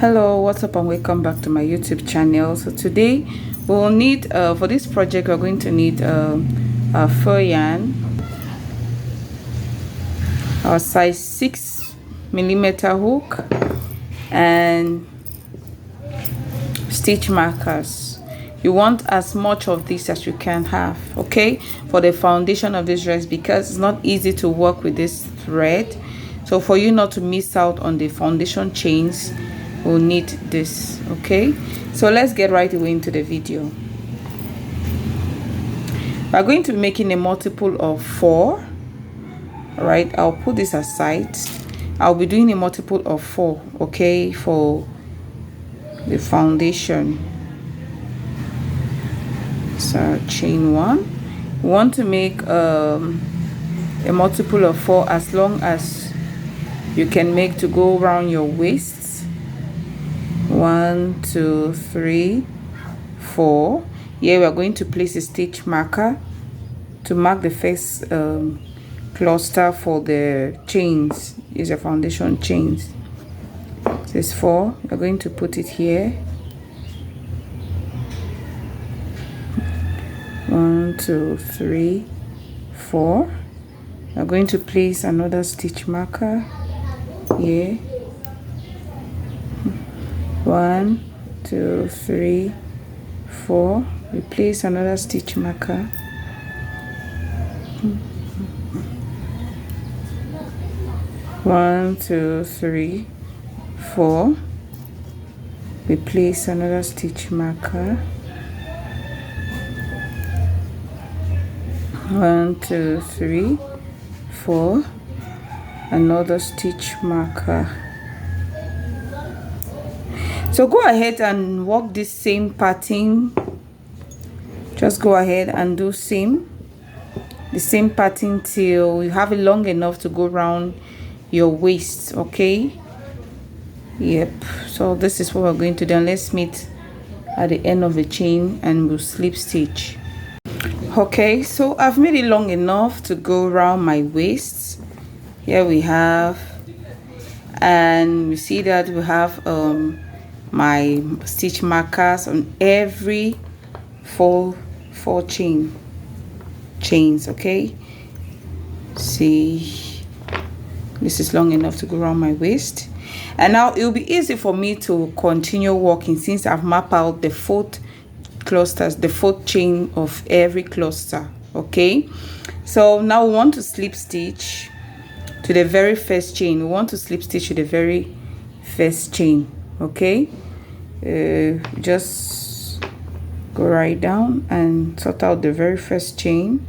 Hello, what's up and welcome back to my YouTube channel. So today we'll need for this project we're going to need a fur yarn, our size 6mm hook, and stitch markers. You want as much of this as you can have, okay, for the foundation of this dress, because it's not easy to work with this thread. So for you not to miss out on the foundation chains, we'll need this, okay? So let's get right away into the video. We're going to be making a multiple of 4. All right, I'll put this aside. I'll be doing a multiple of 4, okay, for the foundation. So chain 1. We want to make a multiple of 4 as long as you can make to go around your waist. 1 2 3 4. Here we are going to place a stitch marker to mark the first cluster for the chains. Is a foundation chains. This is 4. We're going to put it here. 1 2 3 4. We're going to place another stitch marker here. 1 2 3 4. We place another stitch marker. 1 2 3 4. We place another stitch marker. 1 2 3 4. Another stitch marker. So go ahead and work this same pattern. Just go ahead and do the same pattern till you have it long enough to go around your waist, okay? Yep. So this is what we're going to do. And let's meet at the end of the chain and we'll slip stitch. Okay, so I've made it long enough to go around my waist. Here we have, and we see that we have my stitch markers on every four chains, okay? See, this is long enough to go around my waist, and now it will be easy for me to continue working since I've mapped out the 4 clusters, the 4th chain of every cluster, okay? So now we want to slip stitch to the very first chain. We want to slip stitch to the very first chain, okay? Just go right down and sort out the very first chain.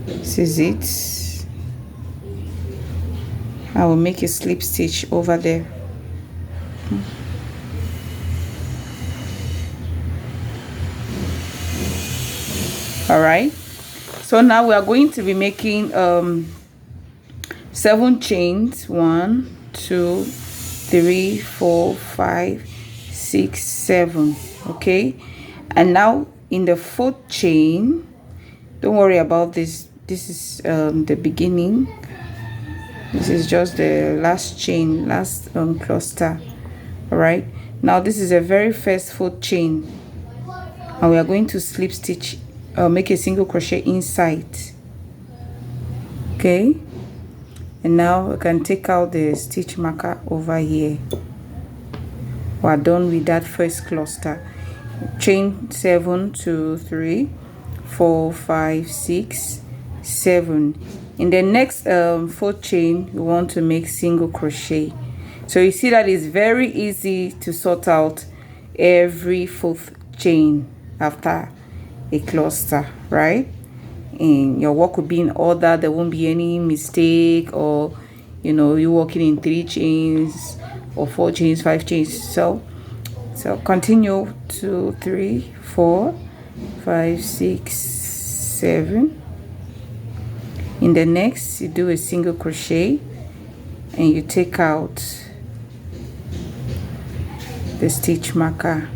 This is it. I will make a slip stitch over there. All right, so now we are going to be making 7 chains. 1 2 3 4 5 6 7, okay? And now in the 4th chain, don't worry about this. This is the beginning. This is just the last chain, last cluster. All right, now this is the very first 4th chain, and we are going to slip stitch, make a single crochet inside, okay? And now we can take out the stitch marker over here. We're done with that first cluster. Chain 7 2 3 4 5 6 7. In the next 4th chain, we want to make single crochet. So you see that it's very easy to sort out every 4th chain after a cluster, right? And your work will be in order. There won't be any mistake, or you know, you're working in 3 chains or 4 chains, 5 chains. So continue 2 3 4 5 6 7. In the next, you do a single crochet and you take out the stitch marker.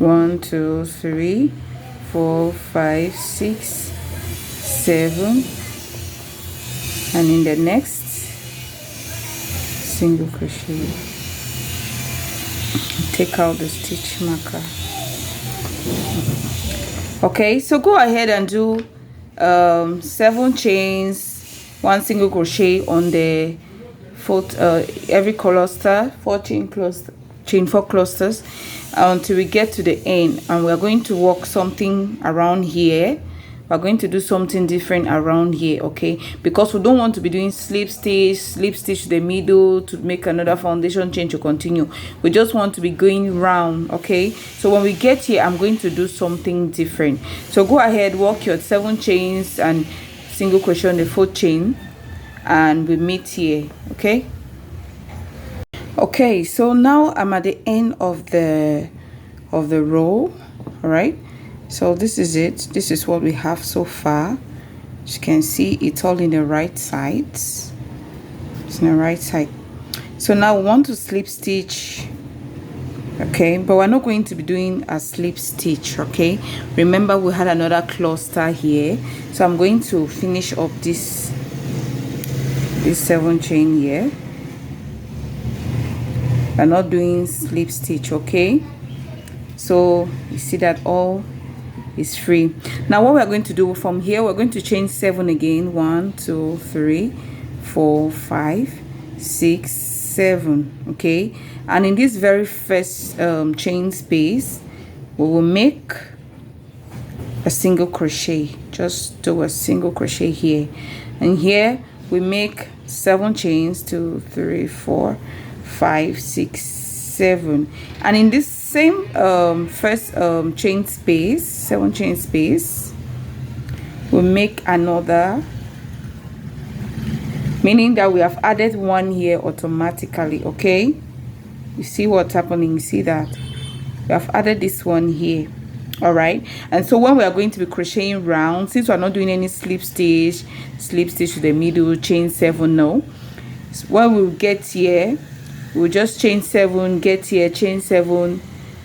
1 2 3 4 5 6 7, and in the next single crochet, take out the stitch marker. Okay, so go ahead and do 7 chains, 1 single crochet on the fourth, every cluster, 4 chain 4 clusters until we get to the end, and we're going to work something around here. We're going to do something different around here, okay, because we don't want to be doing slip stitch to the middle to make another foundation chain to continue. We just want to be going round, okay. So when we get here, I'm going to do something different. So go ahead, work your 7 chains and single crochet on the 4th chain, and we meet here, okay. Okay, so now I'm at the end of the row. All right, so this is it. This is what we have so far. As you can see, it's all in the right sides. It's in the right side. So now we want to slip stitch, okay, but we're not going to be doing a slip stitch, okay. Remember, we had another cluster here, so I'm going to finish up this 7 chain here. We're not doing slip stitch, okay. So you see that all is free. Now what we're going to do from here, we're going to chain 7 again. 1 2 3 4 5 6 7, okay. And in this very first chain space, we will make a single crochet. Just do a single crochet here, and here we make 7 chains. 2 3 4 5 6 7, and in this same first chain space, 7 chain space, we'll make another, meaning that we have added 1 here automatically, okay. You see what's happening? You see that we have added this one here. All right, and so when we are going to be crocheting round, since we're not doing any slip stitch to the middle, chain 7, no. So when we get here, we'll just chain 7, get here, chain 7,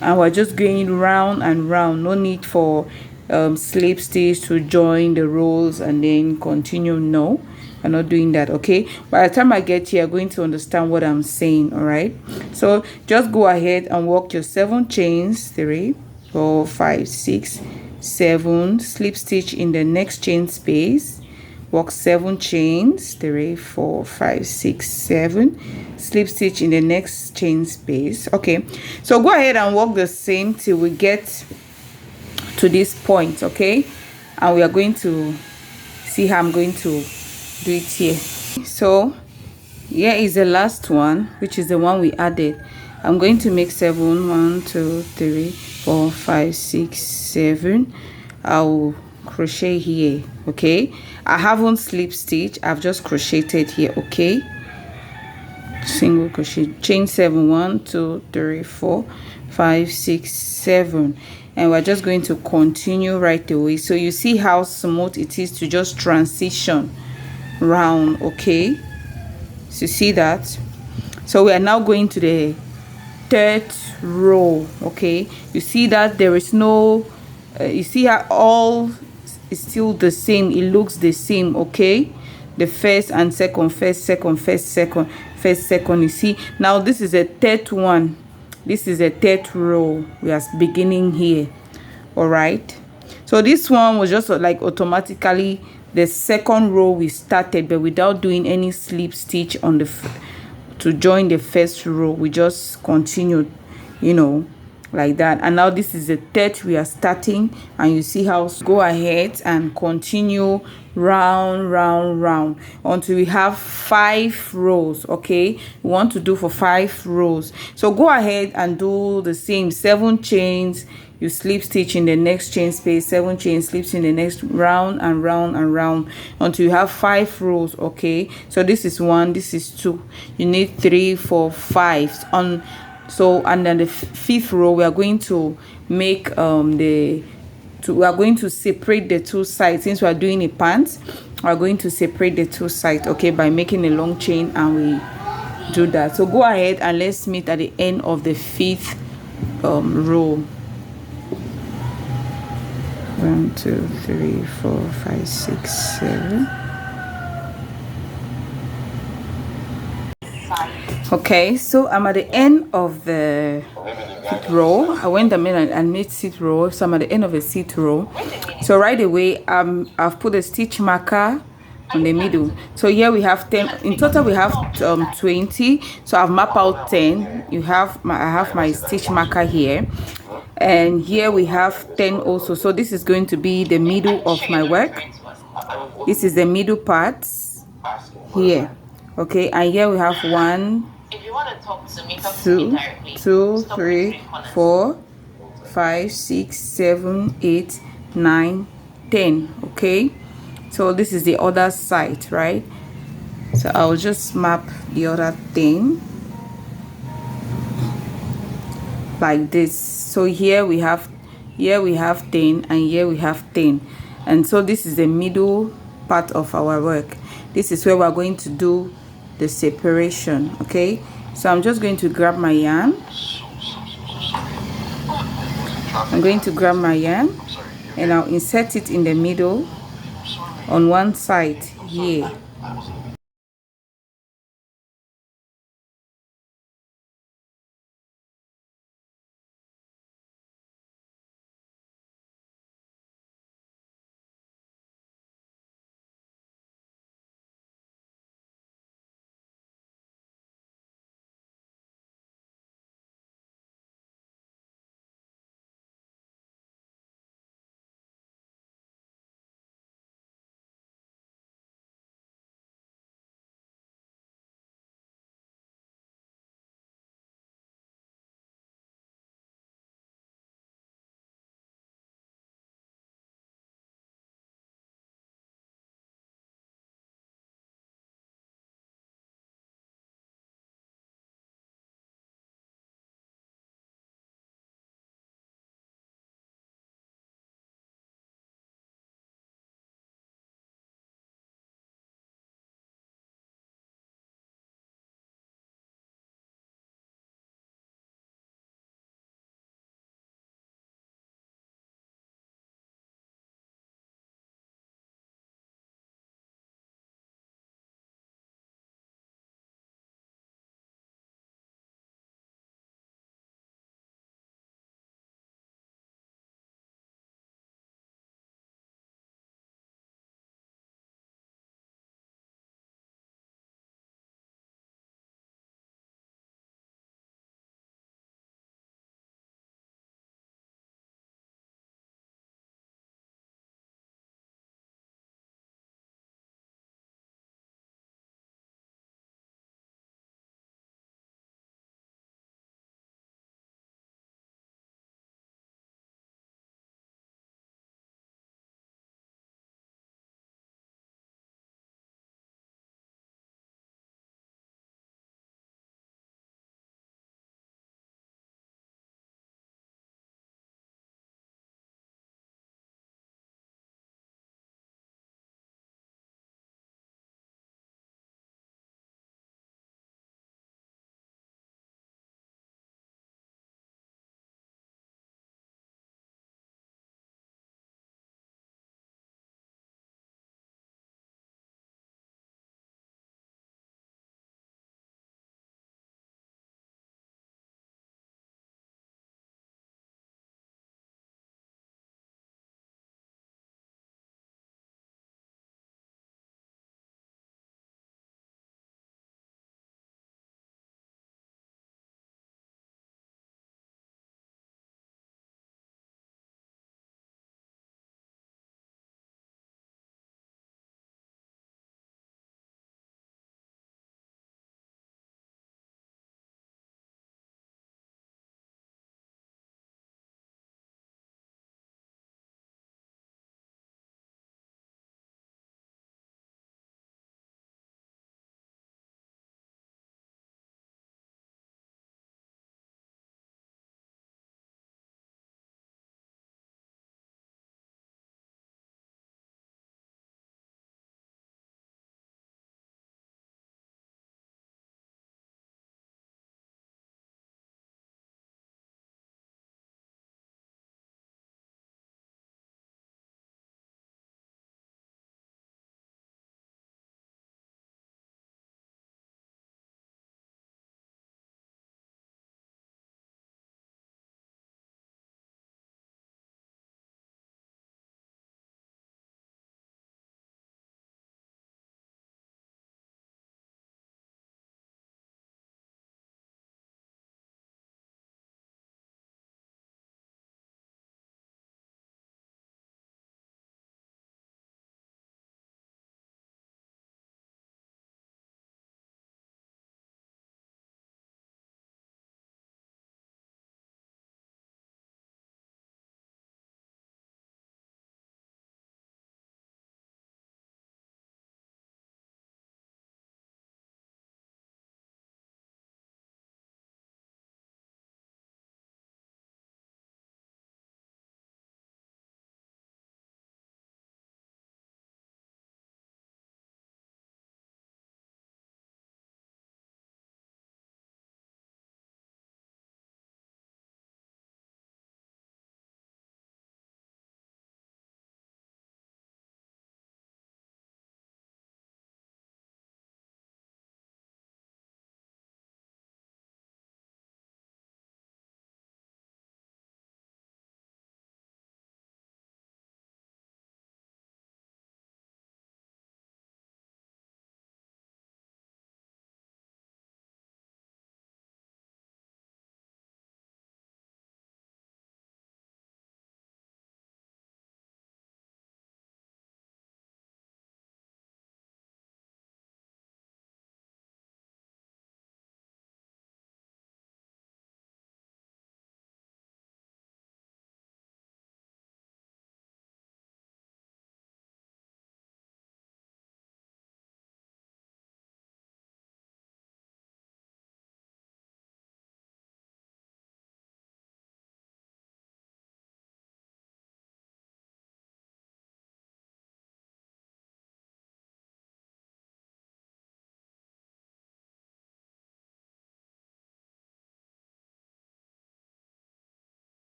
and we're just going round and round. No need for slip stitch to join the rows and then continue. No, I'm not doing that, okay. By the time I get here, you're going to understand what I'm saying. All right, so just go ahead and work your 7 chains. 3 4 5 6 7, slip stitch in the next chain space, work 7 chains. 3 4 5 6 7, slip stitch in the next chain space, okay. So go ahead and work the same till we get to this point, okay, and we are going to see how I'm going to do it here. So here is the last one, which is the one we added. I'm going to make 7. 1 2 3 4 5 6 7. I'll crochet here, okay. I haven't slip stitch, I've just crocheted here, okay. Single crochet, chain 7. 1 2 3 4 5 6 7, and we're just going to continue right away. So you see how smooth it is to just transition round, okay. So see that. So we are now going to the 3rd row, okay. You see that there is no you see how all is still the same, it looks the same, okay. The first and second, first second, first second, first second. You see now this is a 3rd one, this is a 3rd row we are beginning here. All right, so this one was just like automatically the 2nd row we started, but without doing any slip stitch on the to join the 1st row. We just continued, you know, like that. And now this is the 3rd we are starting, and you see how. Go ahead and continue round until we have 5 rows, okay. We want to do for 5 rows. So go ahead and do the same. 7 chains, you slip stitch in the next chain space, 7 chains, slips in the next, round and round and round until you have 5 rows, okay. So this is 1, this is 2, you need 3 4 5 on. So and then the 5th row we are going to make we are going to separate the 2 sides. Since we are doing a pant, we are going to separate the 2 sides, okay, by making a long chain, and we do that. So go ahead and let's meet at the end of the 5th row. 1 2 3 4 5 6 7. Okay, so I'm at the end of the seat row. I went the middle and made seat row, so I'm at the end of the seat row. So right away, I've put a stitch marker on the middle. So here we have 10 in total. We have 20. So I've mapped out 10. I have my stitch marker here, and here we have 10 also. So this is going to be the middle of my work. This is the middle part here. Okay, and here we have 1 2 3 4 5 6 7 8 9 10. Okay, so this is the other side, right? So I'll just map the other thing like this. So here we have 10, and here we have 10, and so this is the middle part of our work. This is where we're going to do the separation. Okay, so I'm just going to grab my yarn. I'm going to grab my yarn and I'll insert it in the middle on one side here.